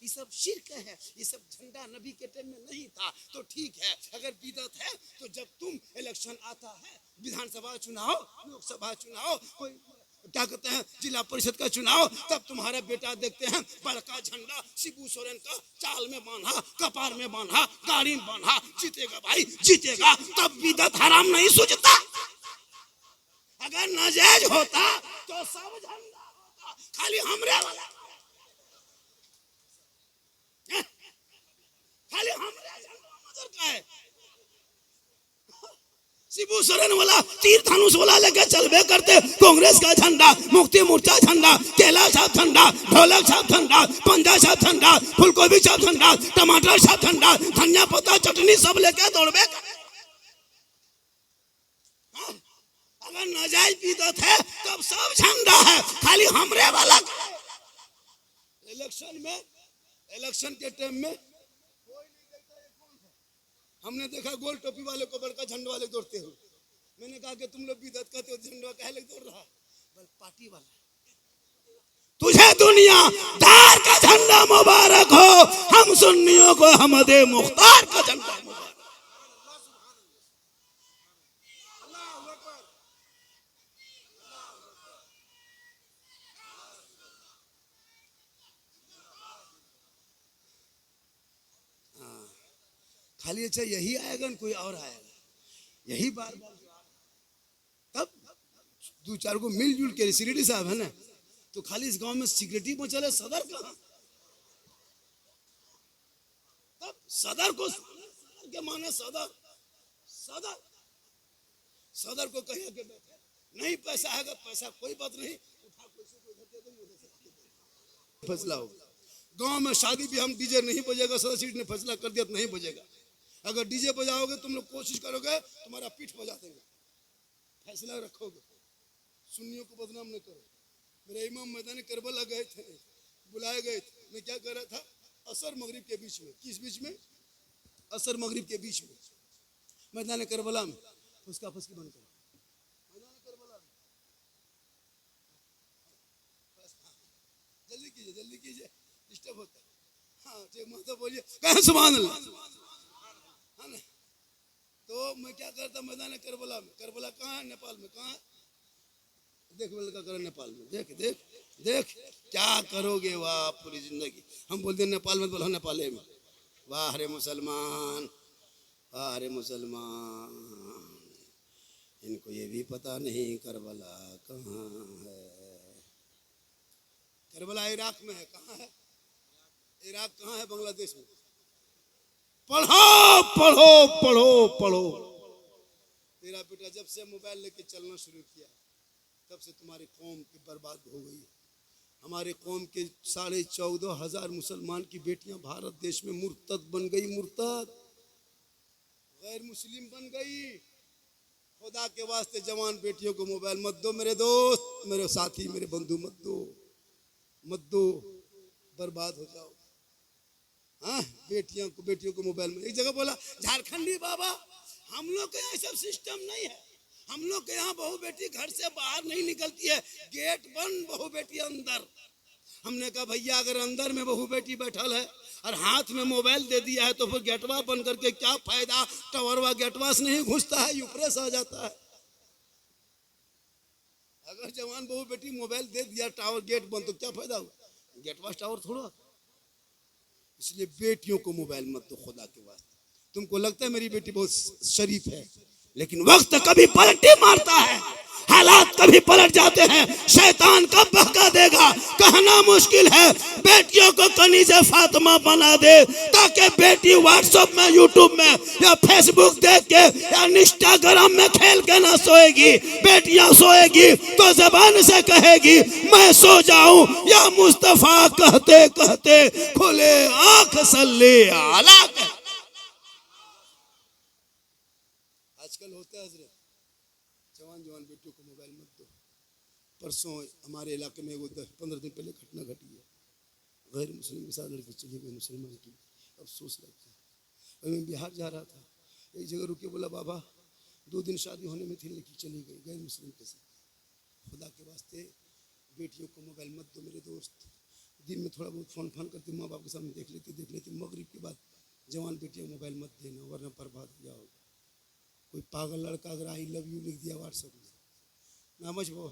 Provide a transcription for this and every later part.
ये सब शिर्क है, ये सब झंडा नबी के टाइम में नहीं था। तो ठीक है, अगर बिदअत है तो जब तुम इलेक्शन आता है, विधानसभा चुनाव, लोकसभा चुनाव, कोई क्या कहते हैं जिला परिषद का चुनाव, तब तुम्हारा बेटा देखते हैं बड़का झंडा शिबू सोरेन का चाल में बांधा, कपार में बांधा, गाड़ी में बांधा, जीतेगा भाई जीतेगा। तब बिदअत हराम नहीं सूझता। अगर नाजायज होता तो सब झंडा होता, खाली हमरे वाला, खाली हमरे झंडा नजर का है। शिबू सोरेन वाला तीर धनुष वाला लेके चलबे करते, कांग्रेस का झंडा, मुक्ति मोर्चा झंडा, केला छाप झंडा, ढोलक छाप झंडा, पंजा छाप झंडा, फूलगोभी छाप झंडा, टमाटर छाप झंडा, धनिया पत्ता चटनी सब लेके दौड़बे। अगर नाजायज बिदअत है तब सब झंडा है, खाली हमरे वाला। इलेक्शन के टाइम में हमने देखा गोल टोपी वाले को बड़का झंडा वाले दौड़ते हो। मैंने कहा कि तुम लोग बिदअत करते हो, झंडा काहे लग दौड़ रहा है? बल पार्टी वाला। तुझे दुनिया दार का झंडा मुबारक हो, हम सुन्नियों को हमदे मुख्तार का झंडा मुबारक। खाली अच्छा यही आएगा न कोई और आएगा, यही बार बार। तब दो चार को मिलजुल के सिक्योरिटी साहब है ना, तो खाली इस गांव में सिक्योरिटी पहुंचा है, सदर कहाँ? तब सदर को के माने सदर, सदर सदर को कहिए कि बैठे, नहीं पैसा है, पैसा कोई बात नहीं, उठा पैसे को इधर दे देंगे, उधर से फैसला होगा। गांव में शादी भी हम डीजे नहीं बजेगा, सदर सीट ने फैसला कर दिया तो नहीं बजेगा। अगर डीजे बजाओगे तुम लोग कोशिश करोगे तुम्हारा पीठ बजा देंगे, फैसला रखोगे। सुन्नियों को बदनाम न करो। मेरे इमाम मैदान करबला गए थे, बुलाए गए थे, मैं क्या कर रहा था, असर मगरिब के बीच में। किस बीच में? असर मगरिब के बीच में, मैदान करबला में। फुसका फुसकी बंद करो मैदान करबला में। जल्दी कीजिए, जल्दी कीजिए, डिस्टर्ब होता है। हाँ ठीक, मतलब बोलिए, कहे सुभान अल्लाह, है ना? तो मैं क्या करता मैदान करबला में। करबला कहाँ है? नेपाल में। कहाँ है? देख लड़का कर नेपाल में, देख देख देख क्या करोगे। वाह पूरी जिंदगी हम बोलते नेपाल में, बोलो नेपाले में। वाह रे मुसलमान, वाह रे मुसलमान, इनको ये भी पता नहीं करबला कहाँ है। करबला इराक में है। कहाँ है? इराक कहाँ है? बांग्लादेश में। पढ़ो पढ़ो पढ़ो पढ़ो। तेरा बेटा जब से मोबाइल लेके चलना शुरू किया तब से तुम्हारी कौम की बर्बाद हो गई। हमारे कौम के 14,500 मुसलमान की बेटियां भारत देश में मुर्तद बन गई, मुर्तद गैर मुस्लिम बन गई। खुदा के वास्ते जवान बेटियों को मोबाइल मत दो मेरे दोस्त, मेरे साथी, मेरे बंधु, मत दो, मत दो, बर्बाद हो जाओ। हाँ, बेटियों को मोबाइल में। एक जगह बोला झारखंडी बाबा, हम लोग के यहाँ सब सिस्टम नहीं है, हम लोग के यहाँ बहू बेटी घर से बाहर नहीं निकलती है, गेट बंद, बहू बेटी अंदर। हमने कहा भैया अगर अंदर में बहू बेटी बैठल है और हाथ में मोबाइल दे दिया है तो फिर गेटवा बंद करके क्या फायदा? टावरवा गेटवा से नहीं घुसता है, ऊपर से आ जाता है। अगर जवान बहू बेटी मोबाइल दे दिया, टावर गेट बंद, तो क्या फायदा हुआ? गेटवा टावर थोड़ा। इसलिए बेटियों को मोबाइल मत दो खुदा के वास्ते। तुमको लगता है मेरी बेटी बहुत शरीफ है, लेकिन वक्त कभी पलटे मारता है, हालात कभी पलट जाते हैं। शैतान कब बहका देगा कहना मुश्किल है। बेटियों को कनीज़े फातिमा बना दे ताकि बेटी व्हाट्सएप में, यूट्यूब में या फेसबुक देख के या इंस्टाग्राम में खेल के ना सोएगी। बेटियां सोएगी तो जबान से कहेगी मैं सो जाऊं या मुस्तफा कहते कहते खुले आंख सल्ले आला। आजकल होता है हजरत, जवान बेटियों को मोबाइल मत दो। परसों हमारे इलाके में वो 10-15 दिन पहले घटना घटी है, गैर मुस्लिम के साथ लड़की चली गई मुसलमान की। अफसोस लगता है। मैं बिहार जा रहा था, एक जगह रुके, बोला बाबा 2 दिन शादी होने में थी, लड़की चली गई गैर मुस्लिम के साथ। खुदा के वास्ते बेटियों को मोबाइल मत दो मेरे दोस्त। दिन में थोड़ा बहुत फोन फान करती, माँ बाप के सामने देख लेती। मगरिब के बाद जवान बेटियाँ मोबाइल मत देना वरना बर्बाद हो जाओगे। कोई पागल लड़का अगर आई लव यू लिख दिया व्हाट्सएप में, ना मच वो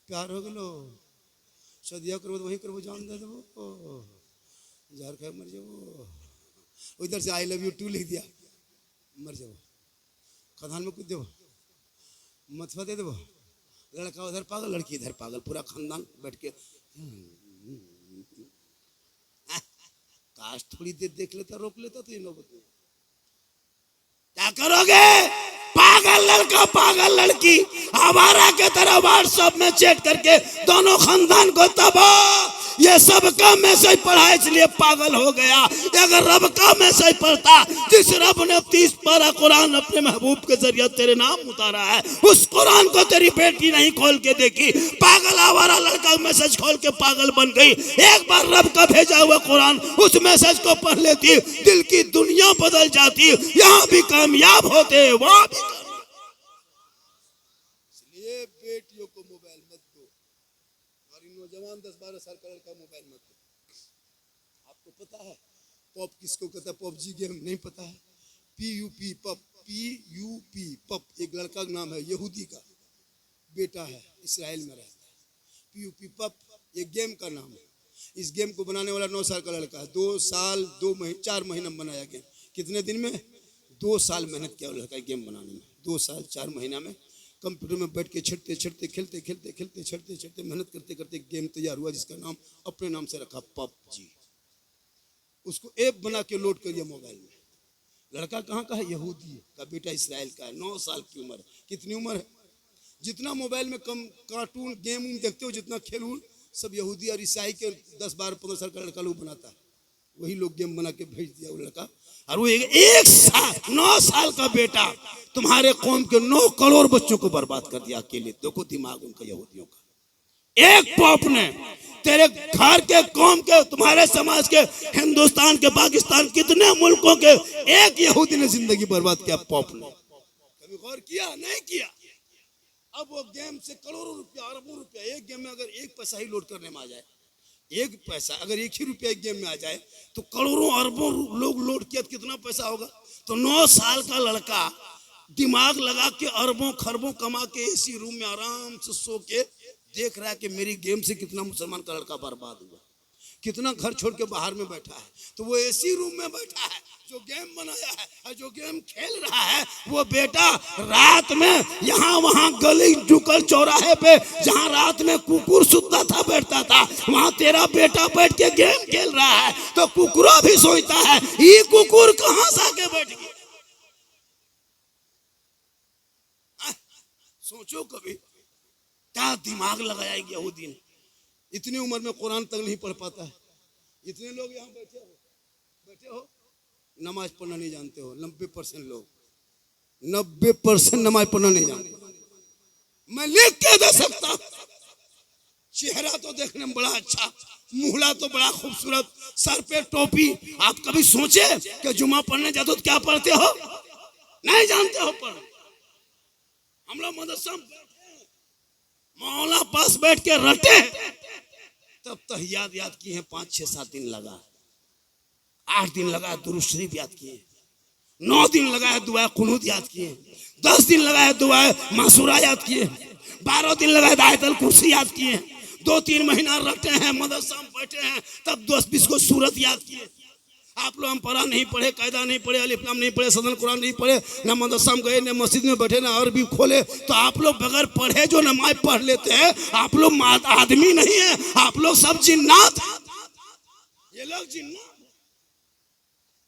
प्यार हो गलो सदिया करो तो वहीं करो, जान दे दो जार खा मर जाओ। उधर से आई लव यू टू लिख दिया, मर जाओ। खदान में कूद दो, मथवा दे दो, लड़का उधर पागल लड़की इधर पागल, पूरा खानदान बैठ के काश थोड़ी देर देख लेता, रोक लेता तो ये नौबत नहीं। क्या करोगे? पागल लड़का पागल लड़की आवारा के तरह व्हाट्सएप में चैट करके दोनों खानदान को तबाह। ये सब का मैसेज पढ़ा इसलिए पागल हो गया। अगर रब का मैसेज पढ़ता, जिस रब ने 30 पारा कुरान अपने महबूब के जरिए तेरे नाम उतारा है, उस कुरान को तेरी बेटी नहीं खोल के देखी, पागल आवारा लड़का मैसेज खोल के पागल बन गई। एक बार रब का भेजा हुआ कुरान उस मैसेज को पढ़ लेती, दिल की दुनिया बदल जाती, यहाँ भी कामयाब होते वहां भी। इसलिए बेटियों को मोबाइल मत दो, और इन नौजवान 10-12 साल का लड़का मोबाइल मत दो। आपको पता है पॉप किसको कहता है? पबजी गेम नहीं पता है? PUP पप, PUP पप एक लड़का का नाम है, यहूदी का बेटा है, इसराइल में रहता है। PUP पप ये गेम का नाम है। इस गेम को बनाने वाला 9 साल का लड़का है। 2 साल 4 महीना में बनाया गेम। कितने दिन में? 2 साल मेहनत किया लड़का गेम बनाने में। 2 साल 4 महीना में कंप्यूटर में बैठ के छटते खेलते मेहनत करते करते गेम तैयार हुआ, जिसका नाम अपने नाम से रखा PUBG। उसको ऐप बना के लोड करिए मोबाइल में। लड़का कहाँ का है? यहूदी का बेटा, इसराइल का है, 9 साल की उम्र। कितनी उम्र है? जितना मोबाइल में कम कार्टून गेम देखते हो, जितना खेल सब यहूदी और ईसाई के 10, 12, 15 साल का लड़का लोग बनाता है। वही लोग गेम बना के भेज दिया वो लड़का। और वो एक साल 9 साल का बेटा तुम्हारे कौम के 9 करोड़ बच्चों को बर्बाद कर दिया अकेले। देखो दिमाग उनका यहूदियों का। एक पॉप ने तेरे घर के कौम के तुम्हारे समाज के हिंदुस्तान के पाकिस्तान कितने मुल्कों के एक यहूदी ने जिंदगी बर्बाद किया। पॉप ने कभी गौर किया? नहीं किया। अब वो गेम से करोड़ों रुपया अरबों रुपया, एक गेम में अगर 1 पैसा ही लोड करने में आ जाए, 1 पैसा अगर 1 ही रुपया एक गेम में आ जाए तो करोड़ों अरबों लोग लोड किया तो कितना पैसा होगा। तो 9 साल का लड़का दिमाग लगा के अरबों खरबों कमा के एसी रूम में आराम से सो के देख रहा है कि मेरी गेम से कितना मुसलमान का लड़का बर्बाद हुआ, कितना घर छोड़ के बाहर में बैठा है। तो वो एसी रूम में बैठा है जो गेम बनाया है और जो गेम खेल रहा है, वो बेटा रात में यहाँ वहाँ गली जुकल चौराहे पे जहाँ रात में कुकुर सुतता था बैठता था, वहाँ तेरा बेटा बैठ के गेम खेल रहा है। तो कुकुरा भी सोचता है ये कुकुर कहाँ से आके बैठ गया। सोचो कभी क्या दिमाग लगाया यहूदी ने। इतनी उम्र में कुरान तक नहीं पढ़ पाता है। इतने लोग यहाँ बैठे हो नमाज पढ़ना नहीं जानते हो। 90% लोग 90% नमाज पढ़ना नहीं जानते। मैं लिख के दे सकता। चेहरा तो देखने में बड़ा अच्छा, मुहला तो बड़ा खूबसूरत, सर पे टोपी। आप कभी सोचे कि जुमा पढ़ने जाते तो क्या पढ़ते हो? नहीं जानते हो पढ़। हम लोग मदरसा मौला पास बैठ के रटे, तब तहियात याद किए हैं। 5, 6, 7 दिन लगा, 8 दिन लगा दुरूद शरीफ याद किए, 9 दिन लगा है दुआ कुनूत याद किए, 10 दिन लगा है दुआ मासूरा याद किए, 12 दिन लगा है आयतल कुर्सी याद किए, 2-3 महीना रटे हैं मदरसा में बैठे हैं, तब 10-20 को सूरत याद किए। आप लोग हम पढ़ा नहीं पढ़े, कायदा नहीं पढ़े, अलिफ लाम नहीं पढ़े, सदन कुरान नहीं पढ़े, ना मदरसा में गए, ना मस्जिद में बैठे, ना अरबी खोले, तो आप लोग बगैर पढ़े जो नमाज पढ़ लेते हैं, आप लोग आदमी नहीं है, आप लोग सब जिन्नात। ये लोग जिन्नात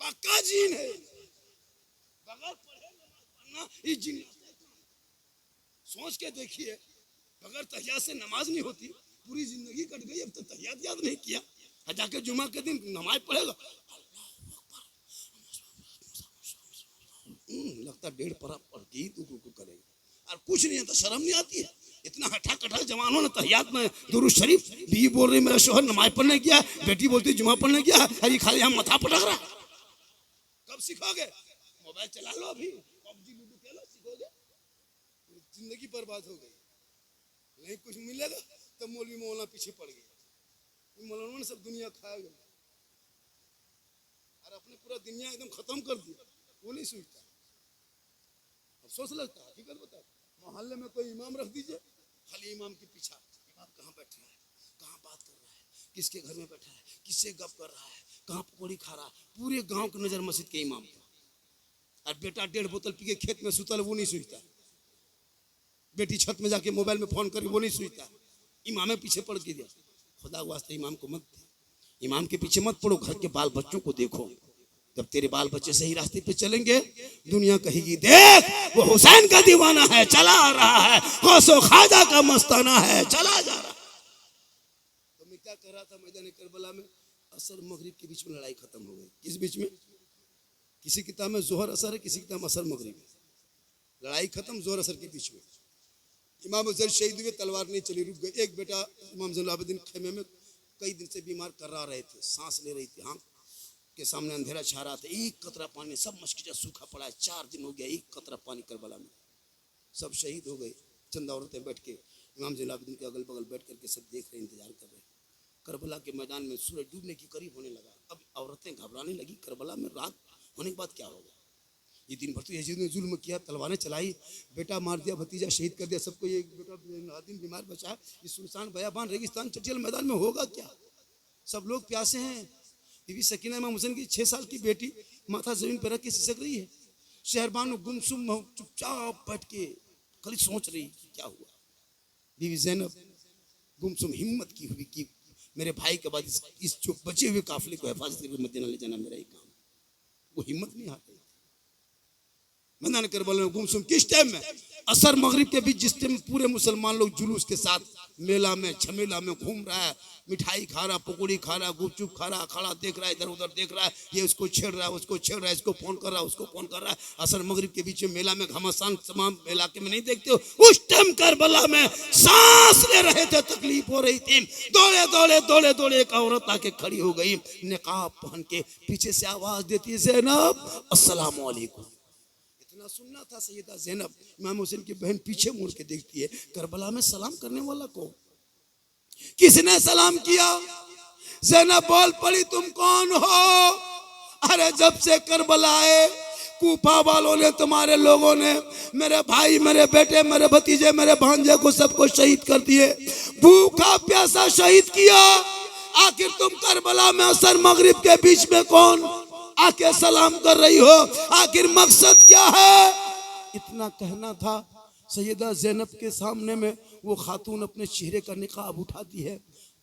पक्का जीन है। बगैर पढ़े नमाज पढ़ना ये जिन्नात। सोच के देखिए, बगैर तहियात से नमाज नहीं होती। पूरी जिंदगी कट गई, अब तो तहियात याद नहीं किया, जाके जुमा के दिन नमाज पढ़ेगा, लगता 1.5 पारा पढ़ के ही तू करेगा। और कुछ नहीं आता, शर्म नहीं आती है। इतना हठा कठा जवानों ने तहियात में दुरूद शरीफ। बीवी बोल रही मेरा शोहर नमाज पढ़ने गया, बेटी बोलती जुमा पढ़ने गया, अरे खाली हम मथा पटक रहा। कब सीखोगे? मोबाइल चला लो, अभी PUBG लूडो खेलो, सीखोगे। जिंदगी बर्बाद हो गई। नहीं कुछ मिलेगा तो मौलवी मौलाना पीछे पड़ गया। मौलाना सब दुनिया खा गया और अपने पूरा दुनिया एकदम खत्म कर दिया, वो नहीं सोचता। अफसोस लगता है, हकीकत बता, मोहल्ले में कोई इमाम रख दीजिए, खाली इमाम के पीछा, इमाम कहाँ बैठ रहा है, कहाँ बात कर रहा है, किसके घर में बैठा है, किससे गप कर रहा है, कहाँ पकौड़ी खा रहा है, पूरे गांव की नजर मस्जिद के इमाम पर। और बेटा 1.5 बोतल पी के खेत में सुतल, वो नहीं सोचता। बेटी छत में जाके मोबाइल में फोन करी, वो नहीं सोचता। इमाम पीछे पड़ के दिया। खुदा वास्ते इमाम को मत दे, इमाम के पीछे मत पड़ो, घर के बाल बच्चों को देखो। जब तेरे बाल बच्चे सही रास्ते पे चलेंगे, दुनिया कहेगी देख वो हुसैन का दीवाना है, चला आ रहा है, गौसो ख्वाजा का मस्ताना है, चला जा रहा। तो मैं क्या कह रहा था, मैदान करबला में असर मगरिब के बीच में लड़ाई खत्म हो गई। किस बीच में? किसी किताब में जोहर असर है, किसी किताब में असर मगरिब। लड़ाई खत्म जोहर असर के बीच में। इमाम हुसैन शहीद हुए, तलवार नहीं चली, रुक गए। एक बेटा इमाम ज़ैनुल आबिदीन खैमे में कई दिन से बीमार कर्रा रहे थे, सांस ले रही थी, आँख के सामने अंधेरा छा रहा था, एक कतरा पानी, सब मस्किजा सूखा पड़ा है, 4 दिन हो गया, एक कतरा पानी करबला में। सब शहीद हो गए। चंद औरतें बैठ के इमाम ज़ैनुल आबिदीन के अगल बगल बैठ करके सब देख रहे, इंतजार कर रहे। करबला के मैदान में सूरज डूबने की करीब होने लगा। अब औरतें घबराने लगी, करबला में रात होने के बाद क्या होगा। ये दिन भर तो यजीद ने जुल्म किया, तलवारें चलाई, बेटा मार दिया, भतीजा शहीद कर दिया, सबको। ये बेटा आदिम बीमार बचा, ये सुनसान बयाबान रेगिस्तान चटियल मैदान में होगा क्या। सब लोग प्यासे हैं। बीबी सकीना इमाम हुसैन की 6 साल की बेटी माथा जमीन पर रख के सिसक रही है। शहरबानो गुमसुम चुपचाप बैठ के खाली सोच रही क्या हुआ। बीबी ज़ैनब गुमसुम हिम्मत की हुई कि मेरे भाई के बाद इस जो बचे हुए काफिले को हिफाजत करके मदीना ले जाना मेरा ही काम। वो हिम्मत नहीं हारती। मैदान करबला में गुमसुम किस टाइम में? असर मगरिब के बीच, जिस टाइम पूरे मुसलमान लोग जुलूस के साथ मेला में झमेला में घूम रहा है, मिठाई खा रहा, पकौड़ी खा रहा, गुपचुप खा रहा, खड़ा देख रहा है, इधर उधर देख रहा है, ये उसको छेड़ रहा है, उसको छेड़ रहा है, इसको फोन कर रहा है, उसको फोन कर रहा है। असर मगरिब के बीच में मेला में घमासान तमाम इलाके में नहीं देखते हो, उस टाइम करबला में सांस ले रहे थे, तकलीफ हो रही थी। दौड़े दौड़े दौड़े दौड़े एक औरत आके खड़ी हो गई, निकाब पहन के, पीछे से आवाज देती है, ज़ैनब अस्सलाम वालेकुम। सुनना था सैयदा ज़ैनब, इमाम हुसैन की बहन पीछे मुड़ के देखती है, करबला में सलाम करने वाला कौन? किसने सलाम किया? ज़ैनब बोल पड़ी, तुम कौन हो? अरे जब से करबला आए, कूफा वालों ने, तुम्हारे लोगों ने मेरे भाई, मेरे बेटे, मेरे भतीजे, मेरे भांजे को सबको शहीद कर दिए, भूखा प्यासा शहीद किया। आखिर तुम करबला में असर मगरिब के बीच में कौन आके सलाम कर रही हो? आखिर मकसद क्या है? इतना कहना था। सैयदा ज़ैनब के सामने में वो खातून अपने चेहरे का निकाब उठाती है,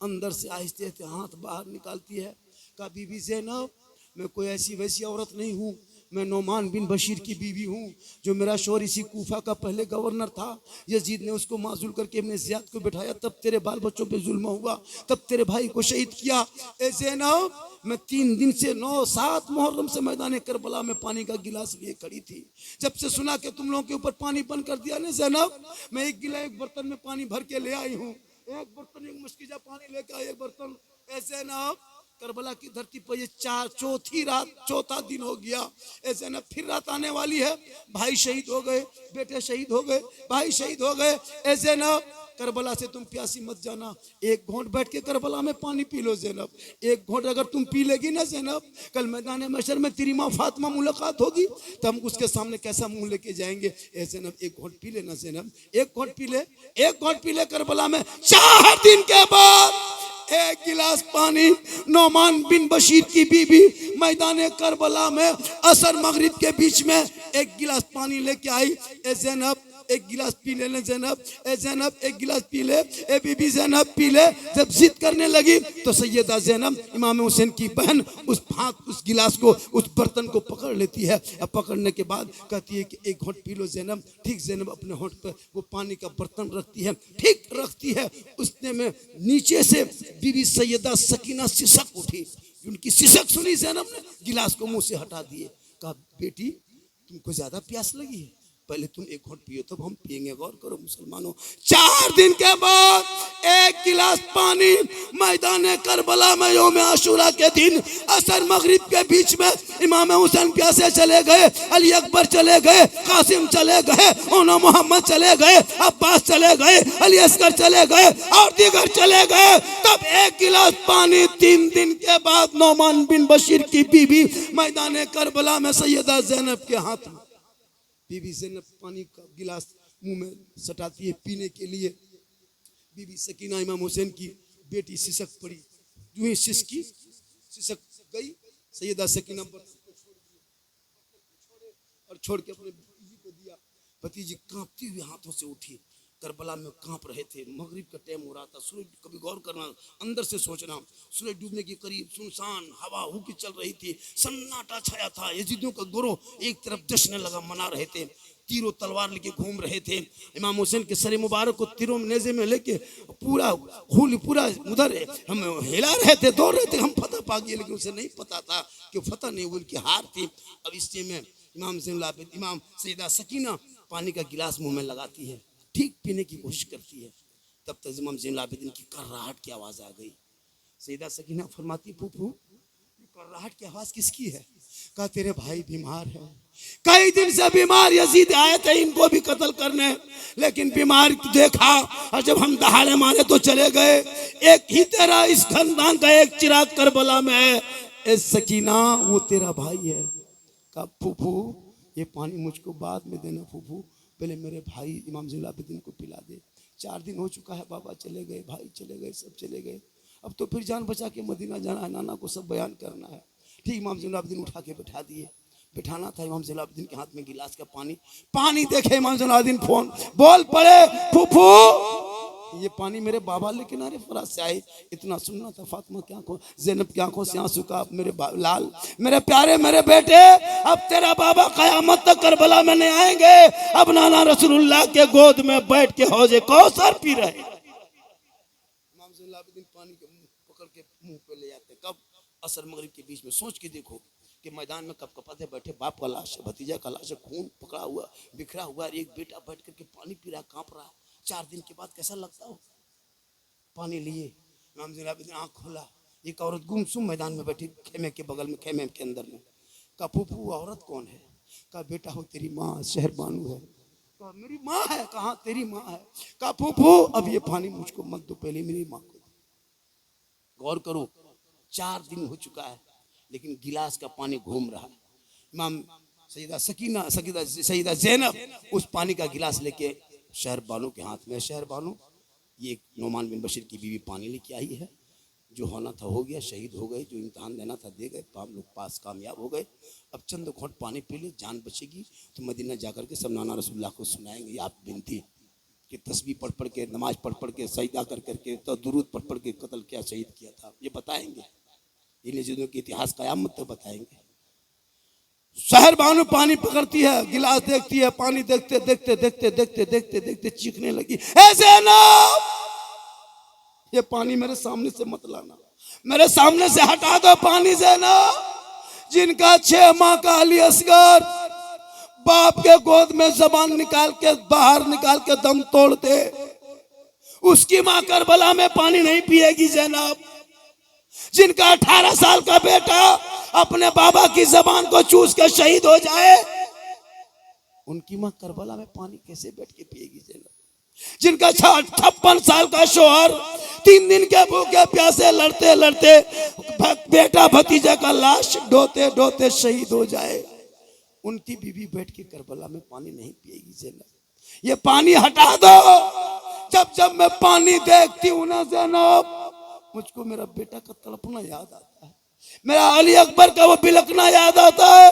अंदर से आहिस्ते आहिस्ते हाथ बाहर निकालती है। कहा बीबी ज़ैनब, मैं कोई ऐसी वैसी औरत नहीं हूँ, मैं नोमान बिन बशीर की बीवी हूँ, जो मेरा शोहर इसी कूफा का पहले गवर्नर था। यजीद ने उसको माजूल करके अपने ज़ियाद को बिठाया, तब तेरे बाल बच्चों पे जुल्म हुआ, तब तेरे भाई को शहीद किया। ए ज़ैनब, मैं 3 दिन से 9-7 मुहर्रम से मैदान करबला में पानी का गिलास लिए खड़ी थी। जब से सुना कि तुम लोगों के ऊपर पानी बंद कर दिया ना ज़ैनब, मैं एक बर्तन में पानी भर के ले आई हूँ। एक बर्तन, एक मशकीजा पानी लेकर आई, एक बर्तन। ए ज़ैनब, करबला की धरती पर ये चौथा दिन हो गया। ऐसे न फिर रात आने वाली है। भाई शहीद हो गए, बेटे शहीद हो गए, भाई शहीद हो गए। ऐसे न करबला से तुम प्यासी मत जाना, एक घोंट बैठ के करबला में पानी पी लो ज़ैनब। एक घोंट अगर तुम पी लेगी ना ज़ैनब, कल मैदान महशर में तेरी माँ फातिमा मुलाकात होगी, तो हम उसके सामने कैसा मुंह लेके जाएंगे। ए ज़ैनब, एक घोंट पी लेना ज़ैनब, एक घोंट पी ले, एक घोंट पी ले। करबला में 4 दिन के बाद एक गिलास पानी नोमान बिन बशीर की बीबी मैदान करबला में असर मगरिब के बीच में एक गिलास पानी लेके आई। ए ज़ैनब, एक गिलास पी ले ज़ैनब। ए ज़ैनब, एक गिलास पी ले। ए बीबी ज़ैनब पी ले। जब जिद करने लगी तो सैयदा ज़ैनब इमाम हुसैन की बहन उस गिलास को, उस बर्तन को पकड़ लेती है। अब पकड़ने के बाद कहती है कि एक घोंट पी लो ज़ैनब। ठीक ज़ैनब अपने होंठ पर वो पानी का बर्तन रखती है, ठीक रखती है। उसने में नीचे से बीबी सैयदा सकीना सिसक उठी। उनकी सिसक सुनी ज़ैनब ने, गिलास को मुंह से हटा दिए। कहा बेटी, तुमको ज्यादा प्यास लगी है, पहले तुम एक घोट पियो तब हम पिएंगे। गौर करो मुसलमानों, 4 दिन के बाद 1 गिलास पानी मैदान करबला में यौम आशूरा के दिन असर मगरिब के बीच में इमाम हुसैन प्यासे चले गए, अली अकबर चले गए, कासिम चले गए, ओना मोहम्मद चले गए, अब्बास चले गए, अली असगर चले गए और दीगर चले गए। तब 1 गिलास पानी 3 दिन के बाद नौमान बिन बशीर की बीबी मैदान करबला में सैयदा ज़ैनब के हाथ में, बीबी ज़ैनब पानी का गिलास मुंह में सटाती है पीने के लिए। बीबी सकीना इमाम हुसैन की बेटी सिसक पड़ी, यूं ही सिसक गई। सैयदा सकीना और छोड़ के अपने भतीजी को दिया। भतीजी कांपती हुई हाथों से उठी, करबला में कांप रहे थे। मगरिब का टाइम हो रहा था। सूरज, कभी गौर करना, अंदर से सोचना, सूरज डूबने के करीब सुनसान हवा हुकी चल रही थी, सन्नाटा छाया था। यजीदियों का गिरोह एक तरफ जश्न लगा मना रहे थे, तीरों तलवार लेके घूम रहे थे। इमाम हुसैन के सर मुबारक को तीरों नेज़े में लेके पूरा उधर हम हिला रहे थे, दौड़ रहे थे। हम फतह पा गए, लेकिन उसे नहीं पता था कि फतह नहीं, उनकी हार थी। अब इससे में इमाम सैयदा सकीना पानी का गिलास मुंह में लगाती है, ठीक पीने की कोशिश करती है। तब तक इमाम ज़ैनुल आबिदीन की कर्राहट की आवाज़ आ गई। सैयदा सकीना फरमाती, फूफू ये कर्राहट की आवाज़ किसकी है? कहा तेरे भाई बीमार है, कई दिन से बीमार। यजीद आए थे इनको भी कत्ल करने, लेकिन बीमार देखा और जब हम दहाड़े मारे तो चले गए। एक ही तेरा इस खानदान का एक चिराग करबला में है, ए सकीना वो तेरा भाई है। कहा फूफू ये पानी मुझको बाद में देना, फूफू पहले मेरे भाई इमाम ज़ैनुल आबिदीन को पिला दे। 4 दिन हो चुका है, बाबा चले गए, भाई चले गए, सब चले गए। अब तो फिर जान बचा के मदीना जाना है, नाना को सब बयान करना है। ठीक इमाम ज़ैनुल आबिदीन उठा के बैठा दिए। बिठाना था इमाम ज़ैनुल आबिदीन के हाथ में गिलास का पानी देखे इमाम ज़ैनुल आबिदीन फोन बोल पड़े, फूफू ये पानी मेरे बाबा लेकिन अरे फराज से आए। इतना सुनना था, फातिमा की आंखों, ज़ैनब की आंखों से आंसू का, मेरे लाल, मेरे प्यारे, मेरे बेटे, अब तेरा बाबा कयामत तक करबला में नहीं आएंगे। अब नाना रसूलुल्लाह के गोद में बैठ के हौजे कौसर पी रहे। इमाम ज़ैनुल आबिदीन पानी के मुंह पकड़ के मुंह पे ले जाते। कब? असर मगरिब के बीच में। सोच के देखो कि मैदान में कपकपाते बैठे बाप का लाश है, भतीजा का लाश है, खून पकड़ा हुआ बिखरा हुआ, एक बेटा बैठ करके पानी पी रहा, कांप रहा। 4 दिन के बाद कैसा लगता हो? पानी लिए, इमाम ज़ैनुल आबिदीन आँख खोला, एक औरत गुमसुम मैदान में बैठी, खेमे के बगल में, खेमे के अंदर में। कहा फूफू औरत कौन है? कहा बेटा हो तेरी माँ शहर बानू है। कहा मेरी माँ है? कहा तेरी माँ है। कहा फूफू अब ये पानी मुझको मत दो, पहले मेरी माँ को। गौर करो, 4 दिन हो चुका है, लेकिन गिलास का पानी घूम रहा है। इमाम सैयदा ज़ैनब उस पानी का गिलास लेके शहर बानो के हाथ में। शहर बानो ये नौमान बिन बशीर की बीवी पानी लेके आई है। जो होना था हो गया, शहीद हो गए, जो इम्तहान देना था दे गए, हम लोग पास कामयाब हो गए। अब चंद घोंट पानी पी ले, जान बचेगी तो मदीना जाकर के सब नाना रसूलुल्लाह को सुनाएंगे। आप बिनती कि तस्बीह पढ़ पढ़ के, नमाज पढ़ पढ़ के, सजदा कर करके, तो दुरूद पढ़ पढ़ के कत्ल किया, शहीद किया था, ये बताएंगे। इन चीज़ों के इतिहास क़यामत तक बताएंगे। शहर बानू पानी पकड़ती है, गिलास देखती है, पानी देखते देखते देखते देखते देखते देखते चीखने लगी, ऐसे ना ये पानी मेरे सामने से मत लाना, मेरे सामने से हटा दो पानी से ना। जिनका 6 माह का अली असगर बाप के गोद में जबान निकाल के बाहर निकाल के दम तोड़ दे, उसकी माँ करबला में पानी नहीं पिएगी ज़ैनब। जिनका 18 साल का बेटा अपने बाबा की जबान को चूस कर शहीद हो जाए, उनकी मां करबला में पानी कैसे बैठ के पिएगी ज़ैनब। जिनका 56 साल का शोहर 3 दिन के भूखे प्यासे लड़ते लड़ते बेटा भतीजा का लाश ढोते ढोते शहीद हो जाए, उनकी बीवी बैठ के करबला में पानी नहीं पिएगी ज़ैनब। ये पानी हटा दो। जब जब मैं पानी देखती हूँ ना ज़ैनब, मुझको मेरा बेटा का तड़पना याद आता है, मेरा अली अकबर का वो बिलखना याद आता है,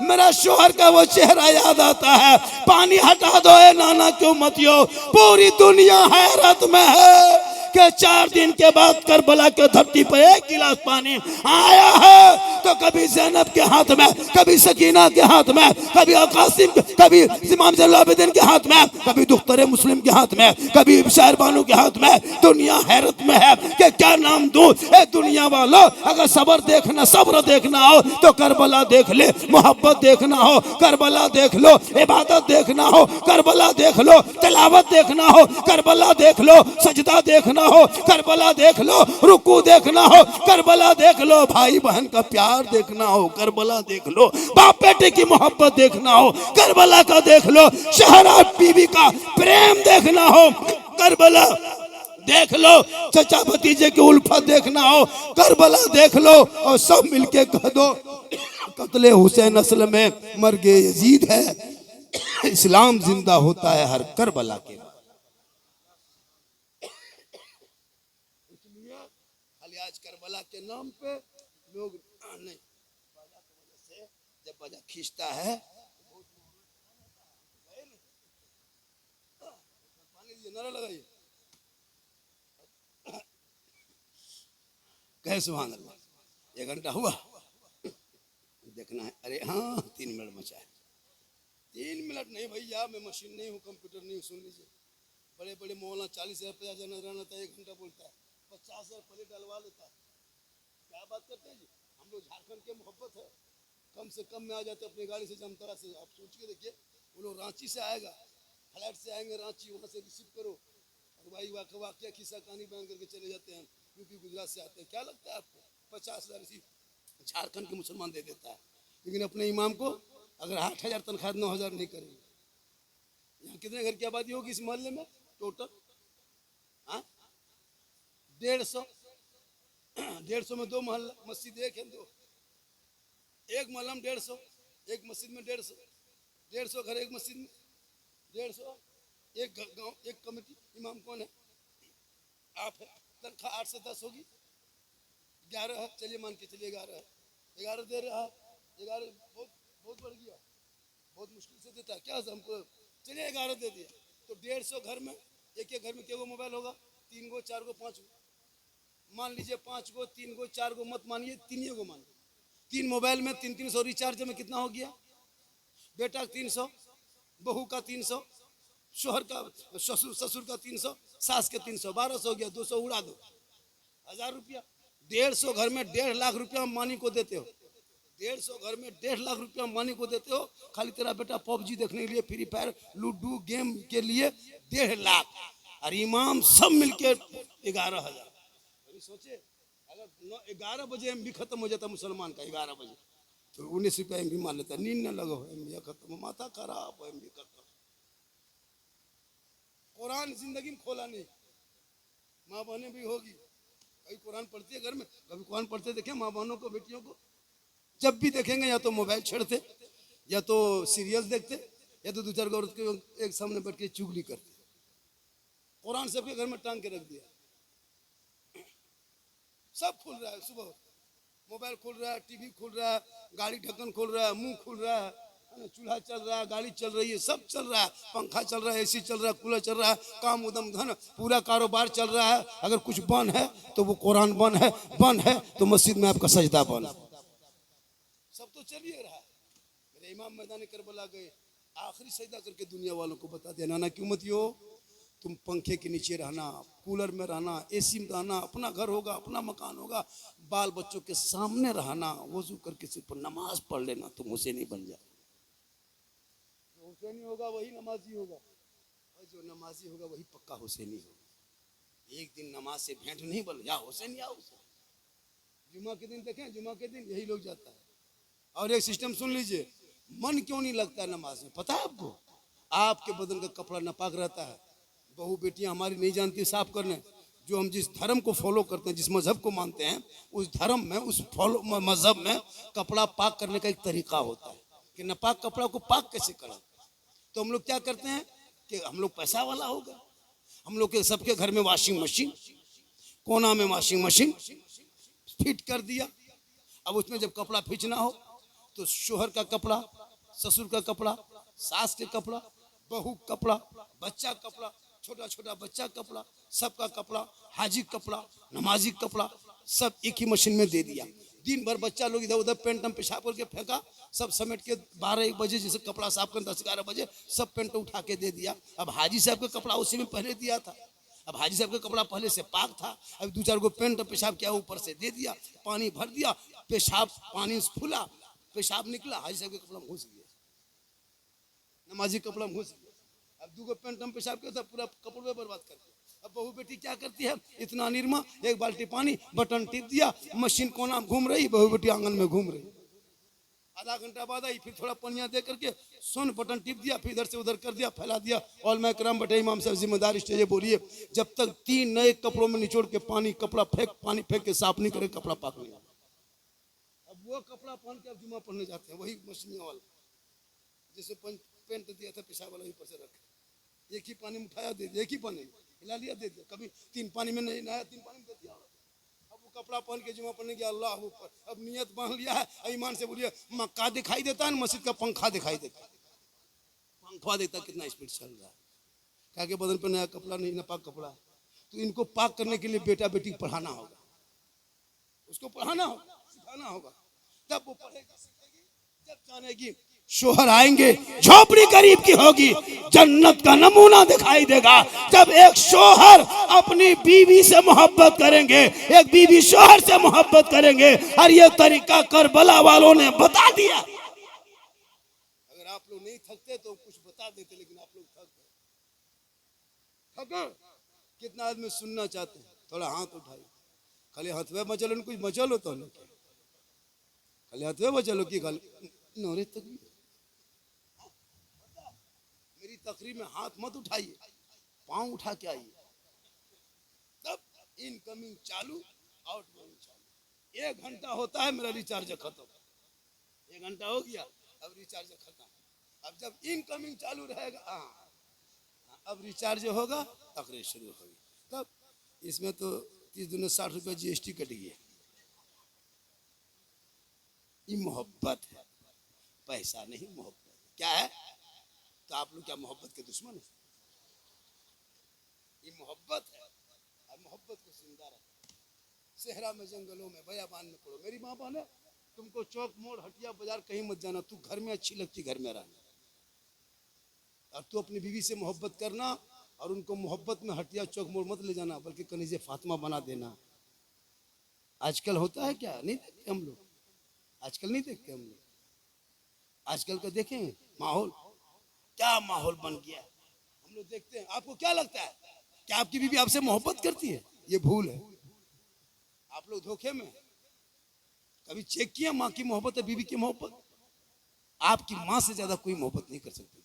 मेरा शोहर का वो चेहरा याद आता है। पानी हटा दो ए नाना क्यों मतियो। पूरी दुनिया हैरत में है कि 4 दिन के बाद करबला के धरती पर 1 गिलास पानी आया है। तो कभी ज़ैनब के हाथ में, कभी सकीना के हाथ में, कभी कासिम, कभी इमाम ज़ैनुल आबिदीन के हाथ में, कभी दुख्तर मुस्लिम के हाथ में, कभी शायर बानो के हाथ में। दुनिया हैरत में है कि क्या नाम दूं। ए दुनिया वालों, अगर सब्र देखना हो तो करबला देख ले, मोहब्बत देखना हो करबला देख लो, इबादत देखना हो करबला देख लो, तिलावत देखना हो करबला देख लो, सजदा देखना हो करबला देख लो, रुकू देखना हो करबला देख लो, भाई बहन का प्यार देखना हो करबला देख लो, बाप बेटे की मोहब्बत देखना हो करबला का देख लो, शहरा बीवी का प्रेम देखना हो करबला देख लो, चचा भतीजे की उल्फत देखना हो करबला देख लो, और सब मिलके कह दो कत्ले हुसैन असल में मर्गे यजीद है, इस्लाम जिंदा होता है हर करबला के बाद। इसलिए खाली आज करबला के नाम पे लोग नहीं, बाजा की वजह से जब बाजा खींचता है पानी नारा लगाइए, कहे सुभान अल्लाह। 1 घंटा हुआ देखना है, अरे हाँ 3 मिनट बचा है। 3 मिनट नहीं भैया, मैं मशीन नहीं हूँ, कंप्यूटर नहीं हूँ। सुन लीजिए, बड़े बड़े मौलाना 40,000 50,000 नजराना था, 1 घंटा बोलता है, 50,000 प्लेट डलवा लेता है। क्या बात करते हैं जी, हम लोग झारखंड के मोहब्बत है, कम से कम में आ जाते अपनी गाड़ी से जामताड़ा से। आप सोच के देखिए, वो लोग रांची से आएगा, फ्लाइट से आएंगे रांची, वहाँ से रिसीव करो और भाई वाक्य खिस्सा कहानी बयान करके चले जाते हैं। यूपी गुजरात से आते हैं, क्या लगता है आपको 50,000 रिसीव झारखंड के मुसलमान दे देता है, लेकिन अपने इमाम को अगर 8,000 तनख्वाह 9,000 नहीं करेंगे। यहाँ कितने घर की आबादी होगी इस मोहल्ले में टोटल? 150 में 2 मोहल्ला, मस्जिद 1 है 2, एक मोहल्ला में 150, एक मस्जिद में 150 घर, एक मस्जिद में 150, एक गांव, एक कमेटी। इमाम कौन है? आप है। तनख्वाह 8 से 10 होगी, 11 है, चलिए मान के चलिए 11 है, 11 दे रहा है, 11 बहुत बढ़ गया, बहुत मुश्किल से देता है क्या हमको, चलिए 11 दे दिया, तो 150 घर में, एक घर में क्या मोबाइल होगा? 3 गो 4 गो 5 गो, मान लीजिए 5 गो 3 गो 4 गो, मत मानिए 3 गो मान, 3 मोबाइल में 300 रिचार्ज में कितना हो गया? बेटा 300, बहू का 300, शोहर का ससुर का 300, सास के 300, 1200 हो गया, 200 उड़ा दो, 1000 रुपया। 150 घर में 1.5 लाख रुपया मानी को देते हो, 150 घर में 1.5 लाख रुपया मानी को देते हो, खाली तेरा बेटा पबजी देखने के लिए, फ्री फायर लूडो गेम के लिए 1.5 लाख, और इमाम सब मिलके 11,000। सोचे अगर 11 बजे एम भी खत्म हो जाता मुसलमान का, 11 बजे तो 19 रुपया एम भी मान लेता, नींद न लगो एम भी खत्म, माथा खराब एम भी खत्म। कुरान जिंदगी में खोला नहीं, माँ बहनें भी होगी, कभी कुरान पढ़ती है घर में, कभी कुरान पढ़ते देखे माँ बहनों को, बेटियों को? जब भी देखेंगे या तो मोबाइल छेड़ते, या तो सीरियल देखते, या तो 2-4 औरत के एक सामने बैठ के चुगली करते। कुरान सबके घर में टांग के रख दिया, सब खुल रहा है, सुबह मोबाइल खुल रहा है, टीवी खुल रहा है, गाड़ी ढक्कन खुल रहा है, मुंह खुल रहा है, चूल्हा चल रहा है, गाड़ी चल रही है, सब चल रहा है, पंखा चल रहा है, एसी चल रहा है, कूलर चल रहा है, काम उदम धन पूरा कारोबार चल रहा है। अगर कुछ बंद है तो वो कुरान बंद है तो मस्जिद में आपका सजदा बंद, सब तो चल ही रहा है। मेरे इमाम मैदान करबला गए, आखिरी सजदा करके दुनिया वालों को बता दिया, नाना क्यों मत हो, तुम पंखे के नीचे रहना, कूलर में रहना, एसी में रहना, अपना घर होगा, अपना मकान होगा, बाल बच्चों के सामने रहना, वजू करके सिर्फ नमाज पढ़ लेना, तुम हुसैनी बन जाओ। जो हुसैनी होगा वही नमाजी होगा, और जो नमाजी होगा वही पक्का हुसैनी होगा। एक दिन नमाज से भेंट नहीं बोल, या हुसैन या हुसैन। जुमा के दिन देखें, जुमा के दिन यही लोग जाता है। और एक सिस्टम सुन लीजिए, मन क्यों नहीं लगता है नमाज में, पता है आपको? आपके बदन का कपड़ा नापाक रहता है, बहू बेटियां हमारी नहीं जानती साफ करने। जो हम जिस धर्म को फॉलो करते हैं, जिस मजहब को मानते हैं, उस धर्म में, उस फॉलो मजहब में कपड़ा पाक करने का एक तरीका होता है कि नापाक कपड़ा को पाक कैसे करें। तो हम लोग क्या करते हैं कि हम लोग पैसा वाला होगा, हम लोग के सबके घर में वॉशिंग मशीन, कोना में वॉशिंग मशीन फिट कर दिया। अब उसमें जब कपड़ा खींचना हो तो शोहर का कपड़ा, ससुर का कपड़ा, सास के कपड़ा, बहू कपड़ा, बच्चा कपड़ा, छोटा छोटा बच्चा कपड़ा, सबका कपड़ा, हाजी कपड़ा, नमाजी कपड़ा, सब एक ही मशीन में दे दिया। दिन भर बच्चा लोग इधर उधर पेंट हम पेशाब करके फेंका, सब समेट के 12-1 बजे जैसे कपड़ा साफ कर 10-11 बजे सब पेंट उठा के दे दिया। अब हाजी साहब का कपड़ा उसी में पहले दिया था, अब हाजी साहब का कपड़ा पहले से पाक था, अब 2-4 गो पेंट पेशाब किया ऊपर से दे दिया, पानी भर दिया, पेशाब पानी से फूला, पेशाब निकला, हाजी साहब के कपड़ा में घुस गया, नमाजी कपड़ा में घुस गया। अब 2 गो पेंट हम पेशाब किया था, पूरा कपड़ा बर्बाद कर दिया। अब बहू बेटी क्या करती है, इतना निरमा, 1 बाल्टी पानी, बटन टिप दिया, मशीन कोना में घूम रही, बहू बेटी आंगन में घूम रही। आधा घंटा बाद आई, फिर थोड़ा पनिया दे करके सुन बटन टिप दिया, फिर इधर से उधर कर दिया, फैला दिया। और मैं करम बटे इमाम साहब जिम्मेदार स्टेज बोलिए, जब तक 3 नए कपड़ों में निचोड़ के पानी फेंक के साफ नहीं करे, कपड़ा पाक नहीं। अब वो कपड़ा पहन के अब जुमा पढ़ने जाते हैं, वही मछलियां वाला जैसे पेंट दिया था पेशाब वाला ऊपर से रखे, एक ही पानी में उठाया दे दिया, एक ही पानी हिला लिया दे दिया, कभी 3 पानी में नहीं नहाया 3 पानी में दे दिया। अब वो कपड़ा पहन के जुमा पढ़ने गया, अल्लाह ऊपर, अब नियत बांध लिया है। ईमान से बोलिए, मक्का दिखाई देता है, मस्जिद का पंखा दिखाई देता है, पंखा देखता कितना स्पीड चल रहा है, क्या के बदन पर नया कपड़ा नहीं, नापाक कपड़ा। तो इनको पाक करने के लिए बेटा बेटी पढ़ाना होगा, उसको पढ़ाना होगा, सिखाना होगा, तब वो पढ़ेगा सीखेगी, जब जानेगी। शोहर आएंगे, झोपड़ी गरीब की होगी, जन्नत का नमूना दिखाई देगा। जब एक शोहर अपनी बीवी से मोहब्बत करेंगे, एक बीवी शोहर से मोहब्बत करेंगे, और ये तरीका करबला वालों ने बता दिया। अगर आप लोग नहीं थकते तो कुछ बता देते, लेकिन आप लोग थक गए। कितना आदमी सुनना चाहते हैं, थोड़ा हाथ उठाइए, खाली हाथवे मचलो, कुछ मचलो तो नहीं, खाली हाथवे मचलो की खाली नौरे तक। मेरी तकरीर में हाथ मत उठाइए, पांव उठा के आइए, तब इनकमिंग चालू, आउटगोइंग चालू। 1 घंटा होता है मेरा रिचार्ज खत्म, 1 घंटा हो गया, अब रिचार्ज खत्म। अब जब इनकमिंग चालू रहेगा, अब रिचार्ज होगा, तकरीर शुरू होगी। तब इसमें तो 30 दूनी 60 रुपये GST कट गया। ये मोहब्बत है, पैसा नहीं, मोहब्बत क्या है। तो आप लोग क्या मोहब्बत के दुश्मन है? ये मोहब्बत है, और मोहब्बत को जिंदा रखो। सेहरा में, जंगलों में, बयाबान में पढ़ो। मेरी माँ बहन, तुमको चौक मोड़ हटिया बाजार कहीं मत जाना, तू घर में अच्छी लगती, घर में रहना। और तू अपनी बीवी से मोहब्बत करना, और उनको मोहब्बत में हटिया चौक मोड़ मत ले जाना, बल्कि कनीज़े फातिमा बना देना। आजकल होता है क्या, नहीं देखते हम लोग, आजकल नहीं देखते हम लोग। आजकल का देखें माहौल, क्या माहौल बन गया हम लोग देखते हैं। आपको क्या लगता है, क्या आपकी बीवी आपसे मोहब्बत करती है? ये भूल है, आप लोग धोखे में। कभी चेक किया माँ की मोहब्बत है, बीवी की मोहब्बत? आपकी माँ से ज्यादा कोई मोहब्बत नहीं कर सकती।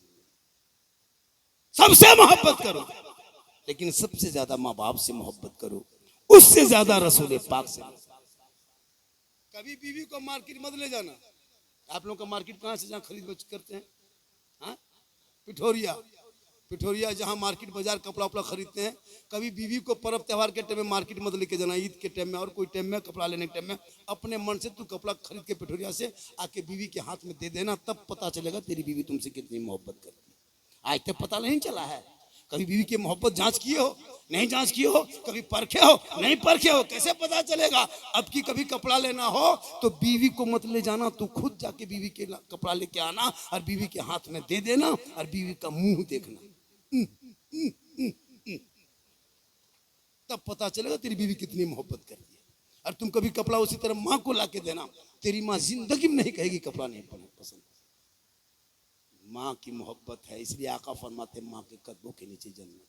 सबसे मोहब्बत करो, लेकिन सबसे ज्यादा माँ बाप से मोहब्बत करो, उससे ज्यादा रसूल पाक से। कभी बीवी को मार्केट मत ले जाना। आप लोग का मार्केट कहाँ से जहाँ खरीद करते हैं? हाँ, पिठोरिया जहाँ मार्केट बाजार कपड़ा उपड़ा खरीदते हैं। कभी बीवी को पर्व त्योहार के टाइम में मार्केट मत लेके जाना, ईद के टाइम में और कोई टाइम में कपड़ा लेने के टाइम में अपने मन से तू कपड़ा खरीद के पिठोरिया से आके बीवी के हाथ में दे देना, तब पता चलेगा तेरी बीवी तुमसे कितनी मोहब्बत करती है। आज तक पता नहीं चला है। कभी बीवी की मोहब्बत जांच किए हो? नहीं जांच किए हो? कभी परखे हो? नहीं परखे हो, कैसे पता चलेगा? अब की कभी कपड़ा लेना हो तो बीवी को मत ले जाना, तू खुद जाके बीवी के कपड़ा लेके आना और बीवी के हाथ में दे देना और बीवी का मुंह देखना, तब पता चलेगा तेरी बीवी कितनी मोहब्बत करती है। और तुम कभी कपड़ा उसी तरह माँ को ला के देना, तेरी माँ जिंदगी में नहीं कहेगी कपड़ा नहीं पसंद। माँ की मोहब्बत है, इसलिए आका फरमाते माँ के कदमों के नीचे जन्नत।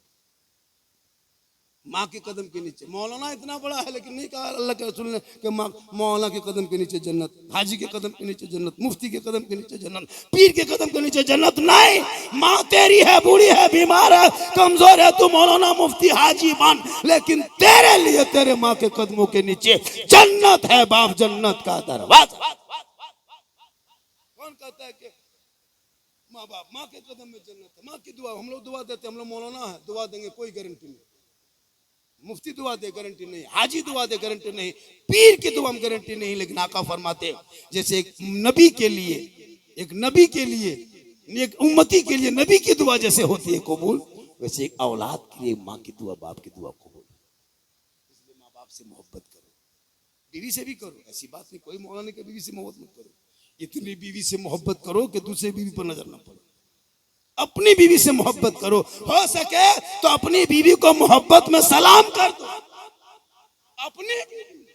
माँ के कदम के नीचे। मौलाना इतना बड़ा है लेकिन नहीं कहा अल्लाह के रसूल ने कि मौलाना के कदम के नीचे जन्नत, हाजी के कदम के नीचे जन्नत, मुफ्ती के कदम के नीचे जन्नत, पीर के कदम के नीचे जन्नत नहीं। माँ तेरी है, बूढ़ी है, बीमार है, कमजोर है, तू मौलाना मुफ्ती हाजी बन, लेकिन तेरे लिए तेरे माँ के कदमों के नीचे जन्नत है बाप, जन्नत का दरवाजा। कौन कहता है कि माँ बाप, माँ के कदम में जन्नत है? माँ की दुआ हम लोग दुआ देते, हम लोग मौलाना है दुआ देंगे, कोई गारंटी नहीं। मुफ्ती दुआ दे गारंटी नहीं, हाजी दुआ दे गारंटी नहीं, पीर की दुआ में गारंटी नहीं। लेकिन आका फरमाते जैसे एक नबी के लिए, एक उम्मती के लिए नबी की दुआ जैसे होती है कबूल, वैसे एक औलाद के लिए माँ की दुआ, बाप की दुआ कबूल। इसलिए माँ बाप से मोहब्बत करो, बीवी से भी करो, ऐसी बात नहीं, कोई मौला नहीं कि बीवी से मोहब्बत मत करो। इतनी बीवी से मोहब्बत करो कि दूसरे बीवी पर नजर ना पड़े। अपनी बीवी से मोहब्बत करो, हो सके तो अपनी बीवी को मोहब्बत में सलाम कर दो। अपनी बीवी,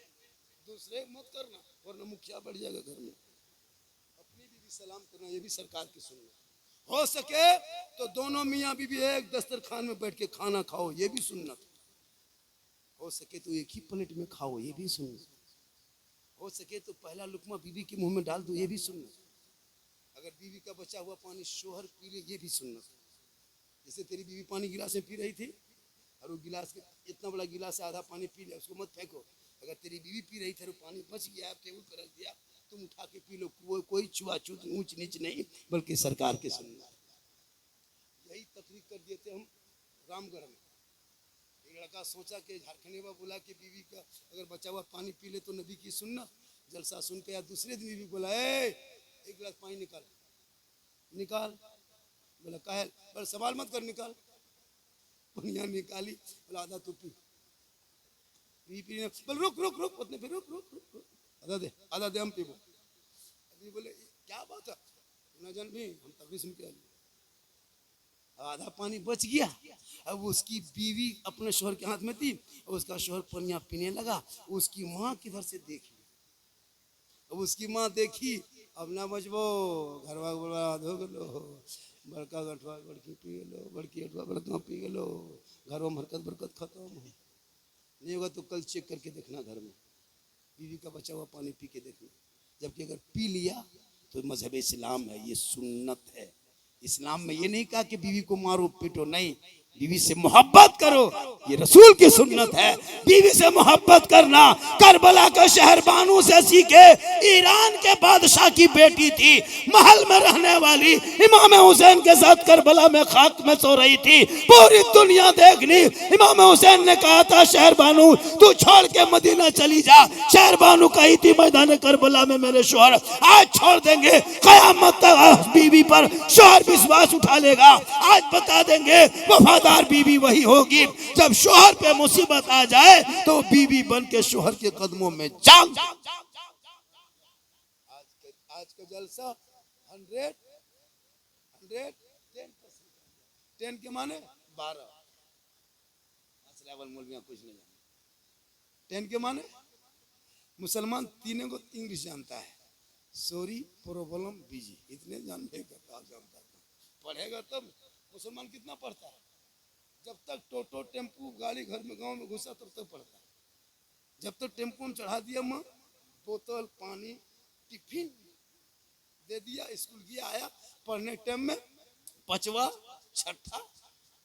दूसरे मत करना वरना मुखिया बढ़ जाएगा घर में। अपनी बीवी सलाम करना, ये भी सरकार की सुन्नत। हो सके तो दोनों मियाँ बीवी एक दस्तरखान में बैठ के खाना खाओ, ये भी सुन्नत। हो सके तो एक ही प्लेट में खाओ, ये भी सुन्नत। हो सके तो पहला लुकमा बीवी के मुंह में डाल दो, ये भी सुन्नत। अगर बीवी का बचा हुआ पानी शोहर पी ले, ये भी सुन्नत। जैसे तेरी बीवी पानी गिलास में पी रही थी और वो गिलास के इतना बड़ा गिलास से आधा पानी पी लिया, उसको मत फेंको। अगर तेरी बीवी पी रही थी और पानी बच गया, टेबल पर रख दिया, तुम उठा के पी लो। कोई छुआछूत ऊंच नीच नहीं, बल्कि सरकार के सुन्नत। यही तकरीर कर दिए थे हम रामगढ़ में। एक लड़का सोचा कि झारखंडी में बोला कि बीवी का अगर बचा हुआ पानी पी ले तो नबी की सुन्नत। जलसा सुन के या दूसरे दिन बीवी बोला, एक गिलास पानी निकाल। निकाल, बोला काहे? बोला सवाल मत कर, निकाल। पनिया निकाली, बोला आधा तू पी। पी बोल रुक रुक रुक, पत्नी फिर रुक रुक रुक, आधा दे हम पीबो। अभी बोले क्या बात है ना जान भी, हम तभी सुन के आधा पानी बच गया। अब उसकी बीवी अपने शोहर के हाथ में थी, उसका शोहर पनिया पीने लगा। उसकी माँ किधर से देखी, अब उसकी माँ देखी, अब ना बचबो, घरवा बोला धो गलो, बड़का गठवा बड़की पी गलो, बड़की गठवा बड़का पी गलो, घरों में हरकत बरकत खत्म। नहीं होगा तो कल चेक करके देखना, घर में बीवी का बचा हुआ पानी पी के देखना। जबकि अगर पी लिया तो मजहब इस्लाम है, ये सुन्नत है। इस्लाम में ये नहीं कहा कि बीवी को मारो पीटो, नहीं, बीवी से मोहब्बत करो, ये रसूल की सुन्नत है। बीवी से मोहब्बत करना करबला के शहर बानू से सीखे। ईरान के बादशाह की बेटी थी, महल में रहने वाली, इमाम हुसैन के साथ करबला में खाक में सो रही थी। पूरी दुनिया देख ली। इमाम हुसैन ने कहा था शहर बानू तू छोड़ के मदीना चली जा। शहर बानू कही थी मैदान करबला में मेरे शोहर आज छोड़ देंगे, कयामत तक बीवी पर शोहर विश्वास उठा लेगा। आज बता देंगे वफादार बीवी वही होगी जब शोहर पे मुसीबत आ जाए तो बीवी बन के शोहर के कदमों में जाग। आज का जलसा 10 के माने 12। मौलवियां कुछ नहीं जानते। 10 के माने मुसलमान तीनों को इंग्लिश जानता है, सॉरी प्रॉब्लम बिजी, इतने जानने का जानता है। पढ़ेगा तब। मुसलमान कितना पढ़ता है? जब तक टोटो टेम्पू गाड़ी घर में गांव में घुसा तब तक पढ़ता है। जब तक टेम्पू में चढ़ा दिया माँ, बोतल पानी टिफिन दे दिया, स्कूल गया आया, पढ़ने टाइम में 5वां 6ठा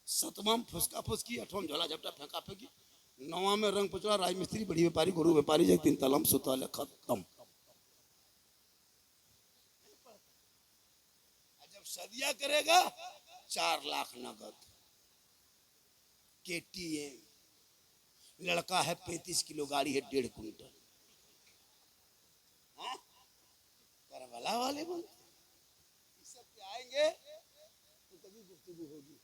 7वां फुसका फुसकी, 8वां झोला झपटा फेंका फेंकी, 9वां में रंग पचड़ा, राजमिस्त्री, बड़ी व्यापारी, गुरु व्यापारी, जब 3 तलम सुताले खत्म। जब सदिया करेगा 4 लाख नगद KTM, लड़का है 35 किलो, गाड़ी है 1.5 कुंटल। करबला वाले बोलते सब के आएंगे तो कभी गुफ्तगू होगी।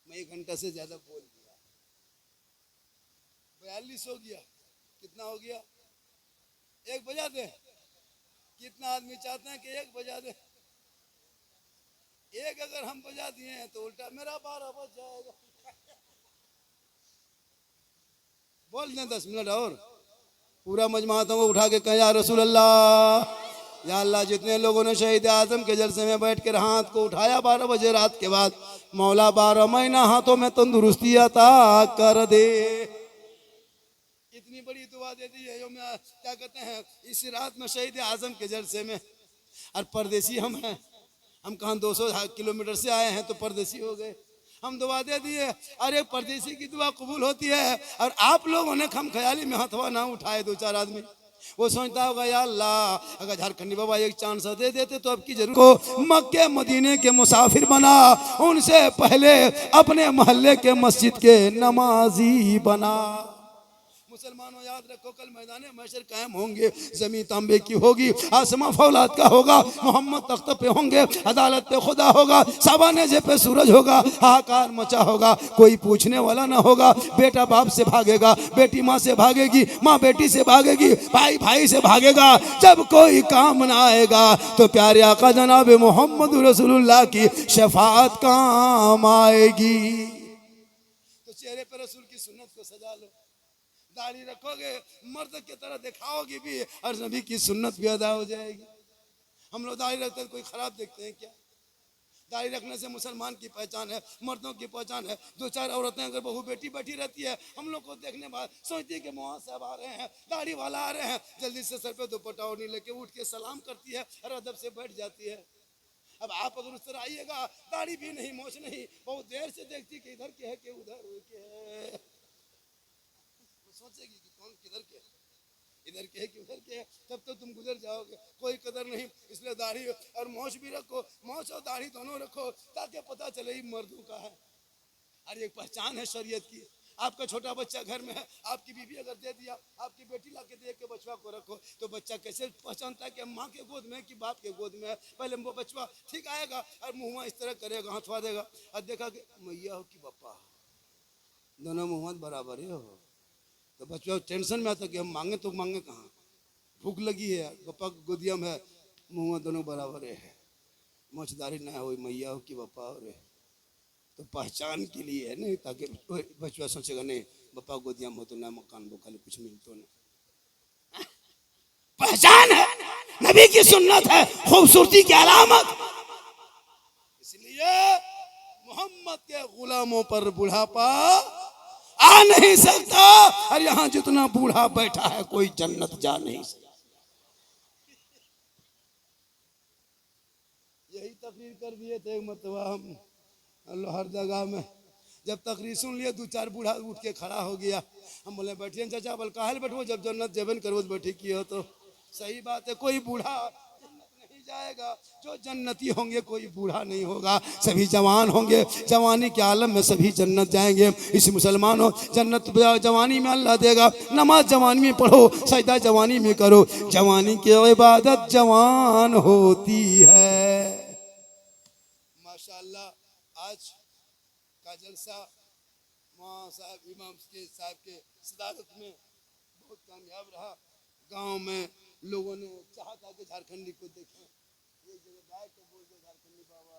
मैं 1 घंटा से ज्यादा बोल दिया, 42 हो गया। कितना हो गया? 1 बजा दे। कितना आदमी चाहते हैं कि 1 बजा दे? 1 अगर हम बजा दिए हैं तो उल्टा मेरा 12 बज जाएगा। बोल दें 10 मिनट और पूरा मजमा तो उठा के कहें या रसूल अल्लाह, या अल्लाह जितने लोगों ने शहीद आजम के जलसे में बैठ कर हाथ को उठाया 12 बजे रात के बाद, मौला 12 महीना हाथों में तंदुरुस्ती अता कर दे। इतनी बड़ी दुआ दे दी है क्या कहते हैं इस रात में शहीद आजम के जलसे में। और परदेसी हम हैं, हम कहाँ 200 किलोमीटर से आए हैं तो परदेसी हो गए। हम दुआ दे दिए, अरे परदेसी की दुआ कबूल होती है। और आप लोगों ने खम ख्याली में हथवा ना उठाए 2-4 आदमी, वो सोचता होगा या अल्लाह अगर झारखंडी बाबा एक चांस दे देते तो अब की जरूर को मक्के मदीने के मुसाफिर बना, उनसे पहले अपने मोहल्ले के मस्जिद के नमाजी बना। मुसलमानों याद रखो, कल मैदान महशर कायम होंगे, जमीन तांबे की होगी, आसमां फौलाद का होगा, मोहम्मद तख्त पे होंगे, अदालत पे खुदा होगा, साबानेजे पे सूरज होगा, हाहाकार मचा होगा, कोई पूछने वाला ना होगा। बेटा बाप से भागेगा, बेटी माँ से भागेगी, माँ बेटी से भागेगी, भाई भाई से भागेगा। जब कोई काम ना आएगा तो प्यारे आका जनाब मोहम्मद रसूलुल्लाह की शफाअत काम आएगी। तो चेहरे पर रसूल की सुन्नत को सजा लो, दाढ़ी रखोगे, मर्द की तरह दिखाओगे भी और नबी की सुन्नत भी अदा हो जाएगी। हम लोग दाढ़ी रखते हैं, कोई खराब देखते हैं क्या? दाढ़ी रखने से मुसलमान की पहचान है, मर्दों की पहचान है। दो चार औरतें अगर बहू बेटी बैठी रहती है, हम लोग को देखने बाद सोचती है कि मुआ साहब आ रहे हैं, दाढ़ी वाला आ रहे हैं, जल्दी से सर पे दुपट्टा ओढ़नी लेके उठ के सलाम करती है और अदब से बैठ जाती है। अब आप अगर उस तरह आइएगा, दाढ़ी भी नहीं, मोछ नहीं, बहुत देर से देखती कि इधर के है कि उधर के है, सोचेगी कि कौन किधर के है, इधर के है कि उधर के है, तब तो तुम गुजर जाओगे, कोई कदर नहीं। इसलिए दाढ़ी और मोछ भी रखो, मोछ और दाढ़ी दोनों रखो, ताकि पता चले ये मर्दों का है। और एक पहचान है शरीयत की। आपका छोटा बच्चा घर में है, आपकी बीवी अगर दे दिया, आपकी बेटी ला के दे के बचवा को रखो, तो बच्चा कैसे पहचानता है कि माँ के गोद में कि बाप के गोद में है? पहले वो बचवा ठीक आएगा और मुँह इस तरह करेगा, हाथवा देगा और देखा कि मैया हो कि पप्पा, दोनों मुँह बराबर ही हो, तो बच्चा टेंशन में आता कि हम मांगे तो मांगे कहाँ, भूख लगी है, पप्पा गोदिया में है, मुँह दोनों बराबर है, मोछदारी ना हो, मैया हो कि पप्पा हो रे। तो पहचान के लिए है नहीं, ताकि बच्चा सोचेगा नहीं पप्पा गोदिया में हो तो ना मकान वो खाली कुछ मिलतो ना। पहचान है, नबी की सुन्नत है, खूबसूरती की अलामत। इसलिए मोहम्मद के गुलामों पर बुढ़ापा आ नहीं सकता, और यहाँ जितना बूढ़ा बैठा है कोई जन्नत जा नहीं सकता। यही तकरीर कर दिए थे मतवा हम हर जगह में। जब तकरीर सुन लिया, दो चार बूढ़ा उठ के खड़ा हो गया, हम बोले बैठिए चाचा, बोल काहे बैठो, जब जन्नत जेबन करो बैठी की हो तो सही बात है। कोई बूढ़ा जन्नत नहीं जाएगा, जो जन्नती होंगे कोई बूढ़ा नहीं होगा, सभी जवान होंगे, जवानी के आलम में सभी जन्नत जाएंगे। इस मुसलमानों जन्नत जवानी में अल्लाह देगा, नमाज जवानी में पढ़ो, सजदा जवानी में करो, जवानी की इबादत जवान होती है। माशाअल्लाह आज का जलसा माँ साहब इमाम के साहब के सदारत में बहुत कामयाब रहा। गांव में लोगों ने चाहा था कि झारखंडी को देखें, एक जगह बैठ के बोल दे झारखंडी बाबा